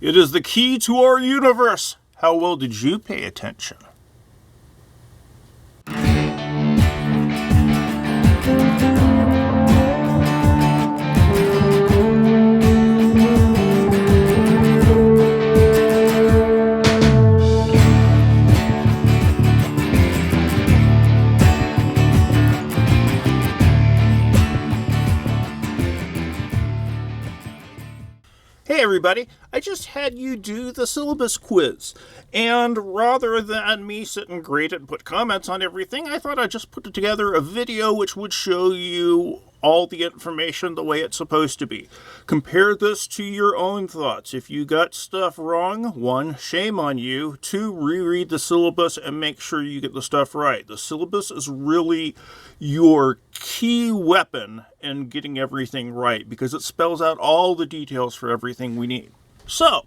It is the key to our universe. How well did you pay attention? Hey everybody, I just had you do the syllabus quiz, and rather than me sit and grade it and put comments on everything, I thought I'd just put together a video which would show you all the information the way it's supposed to be. Compare this to your own thoughts. If you got stuff wrong, 1, shame on you. 2, reread the syllabus and make sure you get the stuff right. The syllabus is really your key weapon in getting everything right because it spells out all the details for everything we need. So,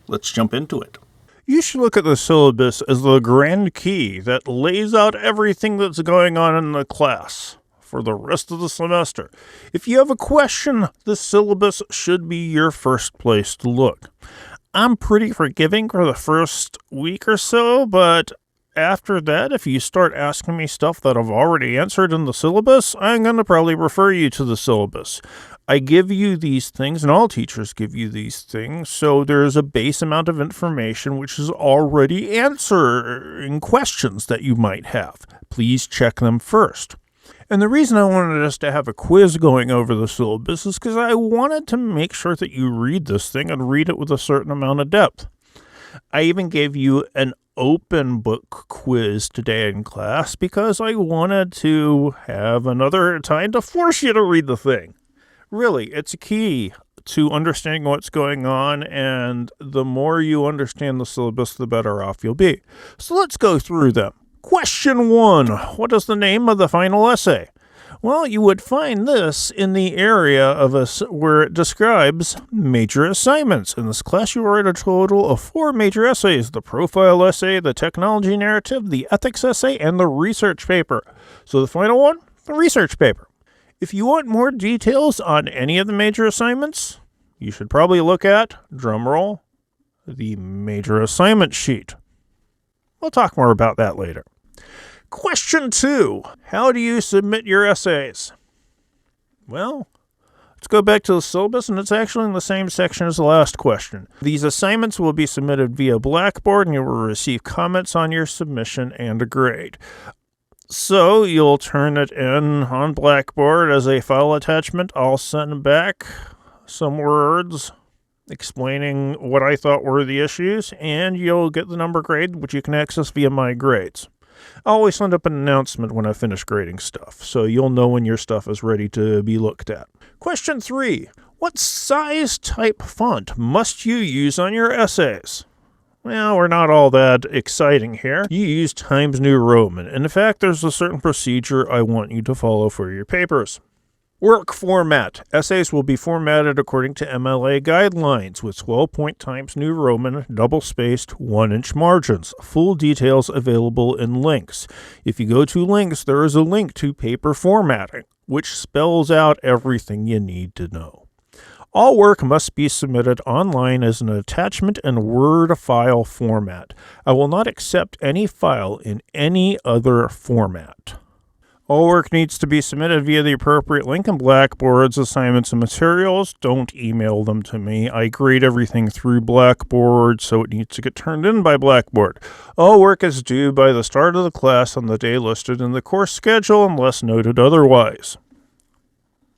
let's jump into it. You should look at the syllabus as the grand key that lays out everything that's going on in the class for the rest of the semester. If you have a question, the syllabus should be your first place to look. I'm pretty forgiving for the first week or so, but after that, if you start asking me stuff that I've already answered in the syllabus, I'm going to probably refer you to the syllabus. I give you these things, and all teachers give you these things, so there's a base amount of information which is already answering questions that you might have. Please check them first. And the reason I wanted us to have a quiz going over the syllabus is because I wanted to make sure that you read this thing and read it with a certain amount of depth. I even gave you an open book quiz today in class because I wanted to have another time to force you to read the thing. Really, it's a key to understanding what's going on, and the more you understand the syllabus, the better off you'll be. So let's go through them. Question 1. What is the name of the final essay? Well, you would find this in the area of where it describes major assignments. In this class, you write a total of 4 major essays: the profile essay, the technology narrative, the ethics essay, and the research paper. So the final one, the research paper. If you want more details on any of the major assignments, you should probably look at, drumroll, the major assignment sheet. We'll talk more about that later. Question 2. How do you submit your essays? Well, let's go back to the syllabus, and it's actually in the same section as the last question. These assignments will be submitted via Blackboard, and you will receive comments on your submission and a grade. So you'll turn it in on Blackboard as a file attachment. I'll send back some words explaining what I thought were the issues, and you'll get the number grade, which you can access via My Grades. I always send up an announcement when I finish grading stuff, so you'll know when your stuff is ready to be looked at. Question 3. What size type font must you use on your essays? Well, we're not all that exciting here. You use Times New Roman, and in fact, there's a certain procedure I want you to follow for your papers. Work format. Essays will be formatted according to MLA guidelines with 12-point Times New Roman, double-spaced, 1-inch margins. Full details available in links. If you go to links, there is a link to paper formatting, which spells out everything you need to know. All work must be submitted online as an attachment in Word file format. I will not accept any file in any other format. All work needs to be submitted via the appropriate link in Blackboard's assignments and materials. Don't email them to me. I grade everything through Blackboard, so it needs to get turned in by Blackboard. All work is due by the start of the class on the day listed in the course schedule unless noted otherwise,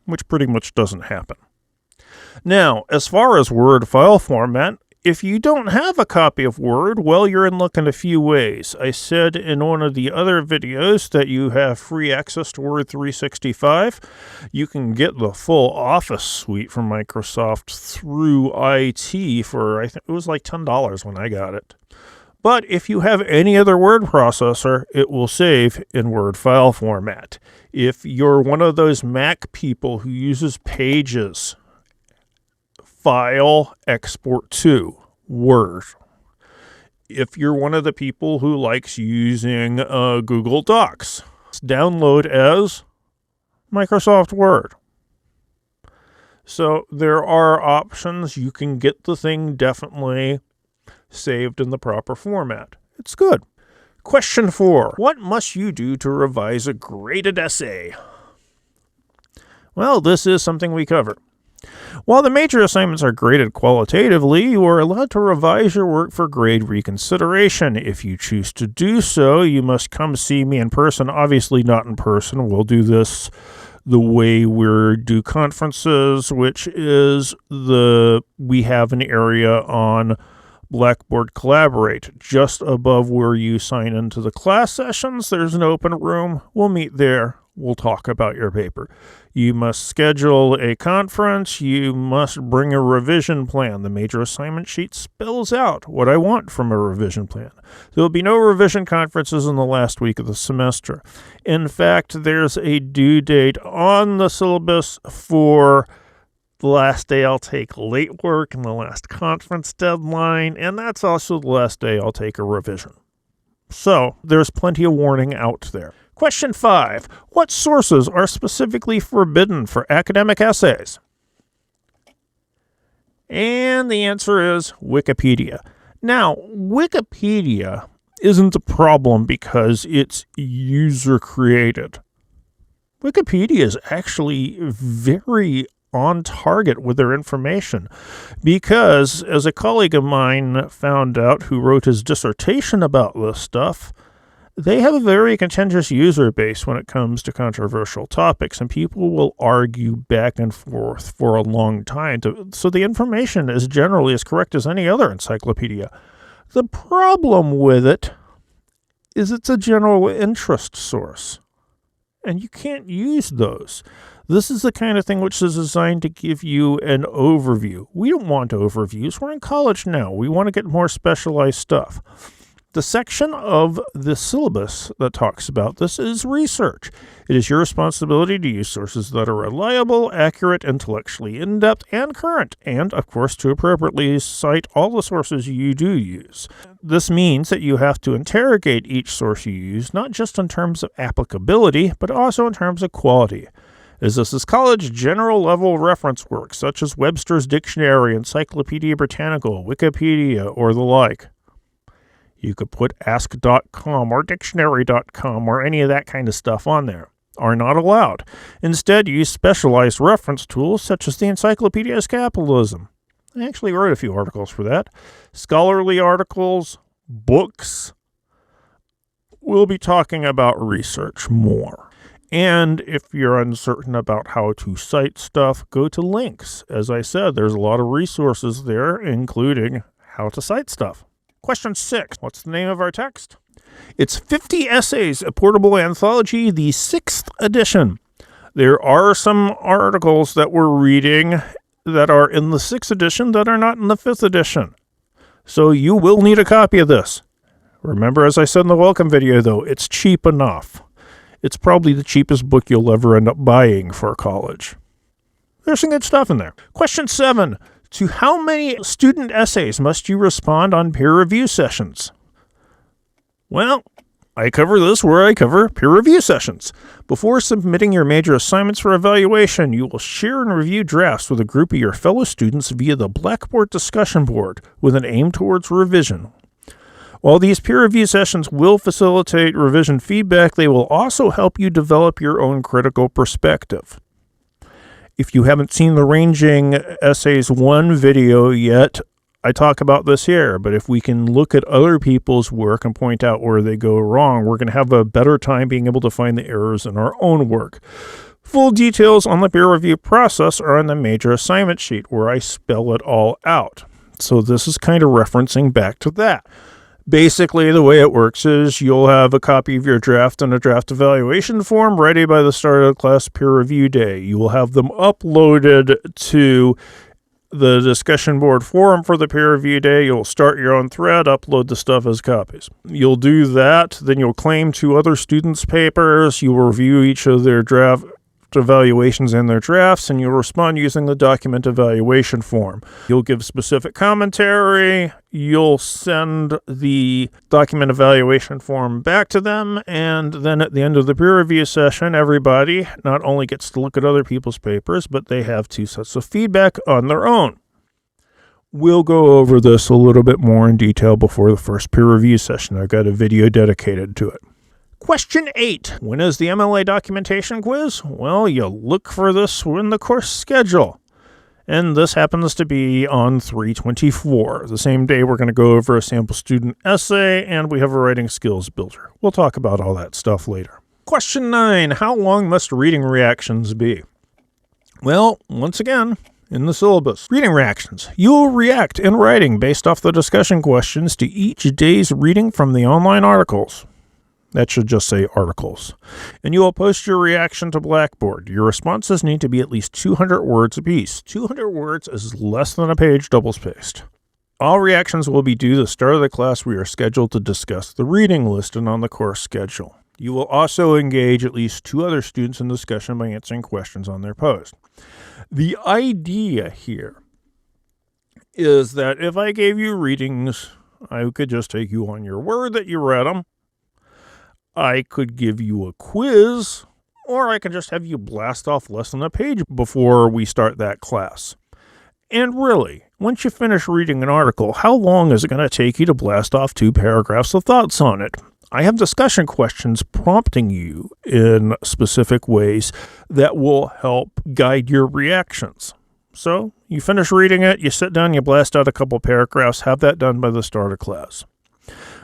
which pretty much doesn't happen. Now, as far as Word file format, if you don't have a copy of Word, well, you're in luck in a few ways. I said in one of the other videos that you have free access to Word 365. You can get the full Office suite from Microsoft through IT for, I think it was like $10 when I got it. But if you have any other word processor, it will save in Word file format. If you're one of those Mac people who uses Pages, File, Export to Word. If you're one of the people who likes using Google Docs, download as Microsoft Word. So there are options. You can get the thing definitely saved in the proper format. It's good. Question 4. What must you do to revise a graded essay? Well, this is something we cover. While the major assignments are graded qualitatively, you are allowed to revise your work for grade reconsideration. If you choose to do so, you must come see me in person. Obviously not in person. We'll do this the way we do conferences, which is we have an area on Blackboard Collaborate. Just above where you sign into the class sessions, there's an open room. We'll meet there. We'll talk about your paper. You must schedule a conference. You must bring a revision plan. The major assignment sheet spells out what I want from a revision plan. There will be no revision conferences in the last week of the semester. In fact, there's a due date on the syllabus for the last day I'll take late work and the last conference deadline, and that's also the last day I'll take a revision. So there's plenty of warning out there. Question 5. What sources are specifically forbidden for academic essays? And the answer is Wikipedia. Now, Wikipedia isn't a problem because it's user-created. Wikipedia is actually very on target with their information because, as a colleague of mine found out who wrote his dissertation about this stuff, they have a very contentious user base when it comes to controversial topics, and people will argue back and forth for a long time. So the information is generally as correct as any other encyclopedia. The problem with it is it's a general interest source, and you can't use those. This is the kind of thing which is designed to give you an overview. We don't want overviews. We're in college now. We want to get more specialized stuff. The section of the syllabus that talks about this is research. It is your responsibility to use sources that are reliable, accurate, intellectually in-depth, and current, and, of course, to appropriately cite all the sources you do use. This means that you have to interrogate each source you use, not just in terms of applicability, but also in terms of quality. As this is college general-level reference work, such as Webster's Dictionary, Encyclopedia Britannica, Wikipedia, or the like. You could put ask.com or dictionary.com or any of that kind of stuff on there. Are not allowed. Instead, use specialized reference tools such as the Encyclopedia's Capitalism. I actually wrote a few articles for that. Scholarly articles, books. We'll be talking about research more. And if you're uncertain about how to cite stuff, go to links. As I said, there's a lot of resources there, including how to cite stuff. Question 6. What's the name of our text? It's 50 Essays, a Portable Anthology, the 6th edition. There are some articles that we're reading that are in the 6th edition that are not in the 5th edition. So you will need a copy of this. Remember, as I said in the welcome video, though, it's cheap enough. It's probably the cheapest book you'll ever end up buying for college. There's some good stuff in there. Question 7. To how many student essays must you respond on peer review sessions? Well, I cover this where I cover peer review sessions. Before submitting your major assignments for evaluation, you will share and review drafts with a group of your fellow students via the Blackboard discussion board with an aim towards revision. While these peer review sessions will facilitate revision feedback, they will also help you develop your own critical perspective. If you haven't seen the Ranging Essays 1 video yet, I talk about this here, but if we can look at other people's work and point out where they go wrong, we're going to have a better time being able to find the errors in our own work. Full details on the peer review process are on the major assignment sheet, where I spell it all out. So this is kind of referencing back to that. Basically, the way it works is you'll have a copy of your draft and a draft evaluation form ready by the start of the class peer review day. You will have them uploaded to the discussion board forum for the peer review day. You'll start your own thread, upload the stuff as copies. You'll do that, then you'll claim 2 other students' papers. You will review each of their draft evaluations and their drafts, and you'll respond using the document evaluation form. You'll give specific commentary, you'll send the document evaluation form back to them, and then at the end of the peer review session, everybody not only gets to look at other people's papers, but they have 2 sets of feedback on their own. We'll go over this a little bit more in detail before the first peer review session. I've got a video dedicated to it. Question 8. When is the MLA documentation quiz? Well, you look for this in the course schedule. And this happens to be on 3/24. The same day we're going to go over a sample student essay, and we have a writing skills builder. We'll talk about all that stuff later. Question 9. How long must reading reactions be? Well, once again, in the syllabus. Reading reactions. You will react in writing based off the discussion questions to each day's reading from the online articles. That should just say articles. And you will post your reaction to Blackboard. Your responses need to be at least 200 words apiece. 200 words is less than a page double-spaced. All reactions will be due the start of the class we are scheduled to discuss the reading listed on the course schedule. You will also engage at least 2 other students in discussion by answering questions on their post. The idea here is that if I gave you readings, I could just take you on your word that you read them. I could give you a quiz, or I could just have you blast off less than a page before we start that class. And really, once you finish reading an article, how long is it going to take you to blast off 2 paragraphs of thoughts on it? I have discussion questions prompting you in specific ways that will help guide your reactions. So, you finish reading it, you sit down, you blast out a couple paragraphs, have that done by the start of class.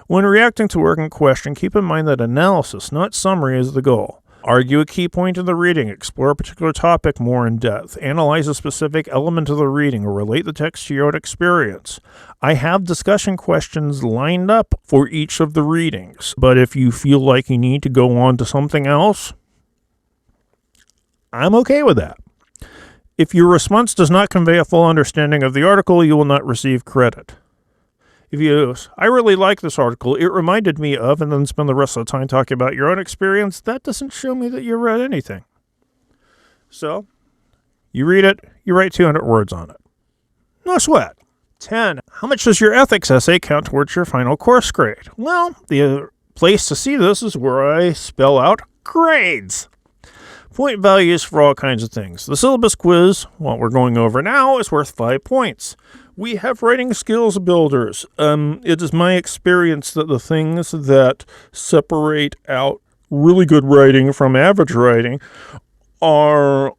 When reacting to a working question, keep in mind that analysis, not summary, is the goal. Argue a key point in the reading, explore a particular topic more in depth, analyze a specific element of the reading, or relate the text to your own experience. I have discussion questions lined up for each of the readings, but if you feel like you need to go on to something else, I'm okay with that. If your response does not convey a full understanding of the article, you will not receive credit. If you, I really like this article, it reminded me of, and then spend the rest of the time talking about your own experience, that doesn't show me that you read anything. So, you read it, you write 200 words on it. No sweat. 10. How much does your ethics essay count towards your final course grade? Well, the place to see this is where I spell out grades. Point values for all kinds of things. The syllabus quiz, what we're going over now, is worth 5 points. We have writing skills builders. It is my experience that the things that separate out really good writing from average writing are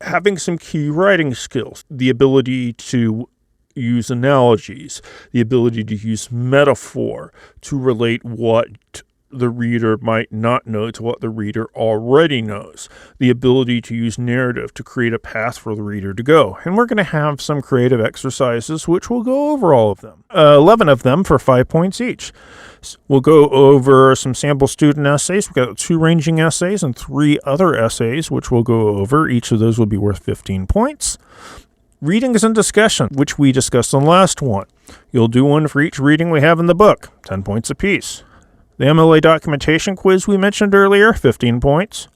having some key writing skills. The ability to use analogies, the ability to use metaphor to relate what the reader might not know to what the reader already knows, the ability to use narrative to create a path for the reader to go. And we're going to have some creative exercises, which we'll go over all of them. 11 of them for 5 points each. We'll go over some sample student essays. We've got 2 ranging essays and 3 other essays, which we'll go over. Each of those will be worth 15 points. Readings and discussion, which we discussed in the last one. You'll do one for each reading we have in the book, 10 points apiece. The MLA documentation quiz we mentioned earlier, 15 points.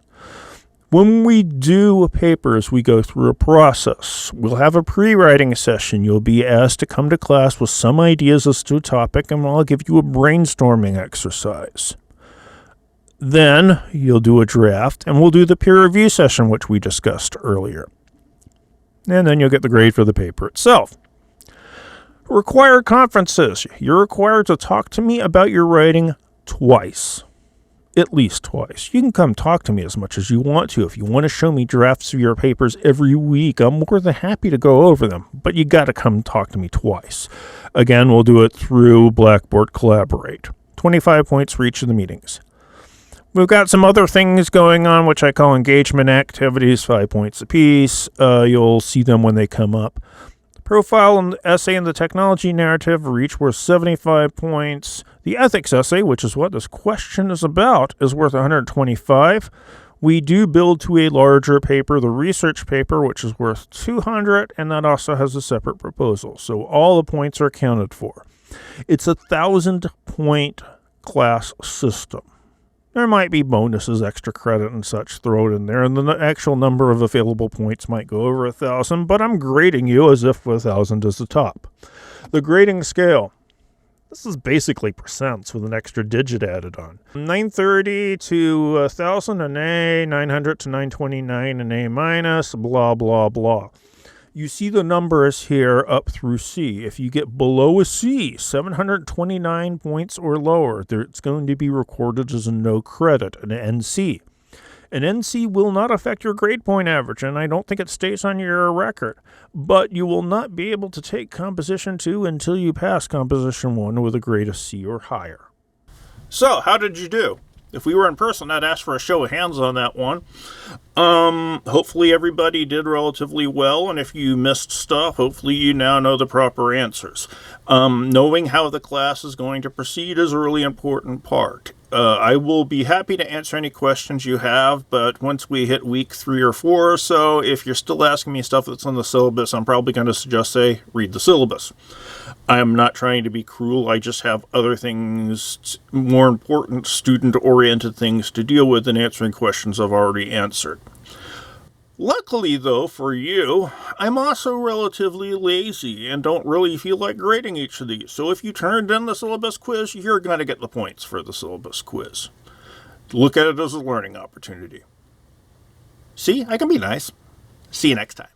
When we do papers, we go through a process. We'll have a pre-writing session. You'll be asked to come to class with some ideas as to a topic, and I'll give you a brainstorming exercise. Then you'll do a draft, and we'll do the peer review session, which we discussed earlier. And then you'll get the grade for the paper itself. Required conferences. You're required to talk to me about your writing twice. At least twice. You can come talk to me as much as you want to. If you want to show me drafts of your papers every week, I'm more than happy to go over them. But you got to come talk to me twice. Again, we'll do it through Blackboard Collaborate. 25 points for each of the meetings. We've got some other things going on, which I call engagement activities, 5 points apiece. You'll see them when they come up. Profile and essay and the technology narrative are each worth 75 points. The ethics essay, which is what this question is about, is worth 125. We do build to a larger paper, the research paper, which is worth 200, and that also has a separate proposal. So all the points are accounted for. It's a 1,000-point class system. There might be bonuses, extra credit, and such thrown in there, and the actual number of available points might go over 1,000, but I'm grading you as if 1,000 is the top. The grading scale. This is basically percents with an extra digit added on. 930 to 1,000 an A, 900 to 929 an A minus, blah, blah, blah. You see the numbers here up through C. If you get below a C, 729 points or lower, it's going to be recorded as a no credit, an NC. An NC will not affect your grade point average, and I don't think it stays on your record. But you will not be able to take Composition 2 until you pass Composition 1 with a grade of C or higher. So, how did you do? If we were in person, I'd ask for a show of hands on that one. Hopefully everybody did relatively well, and if you missed stuff, hopefully you now know the proper answers. Knowing how the class is going to proceed is a really important part. I will be happy to answer any questions you have, but once we hit week 3 or 4 or so, if you're still asking me stuff that's on the syllabus, I'm probably going to suggest, say, read the syllabus. I am not trying to be cruel. I just have other things, more important, student-oriented things to deal with than answering questions I've already answered. Luckily, though, for you, I'm also relatively lazy and don't really feel like grading each of these. So if you turned in the syllabus quiz, you're going to get the points for the syllabus quiz. Look at it as a learning opportunity. See, I can be nice. See you next time.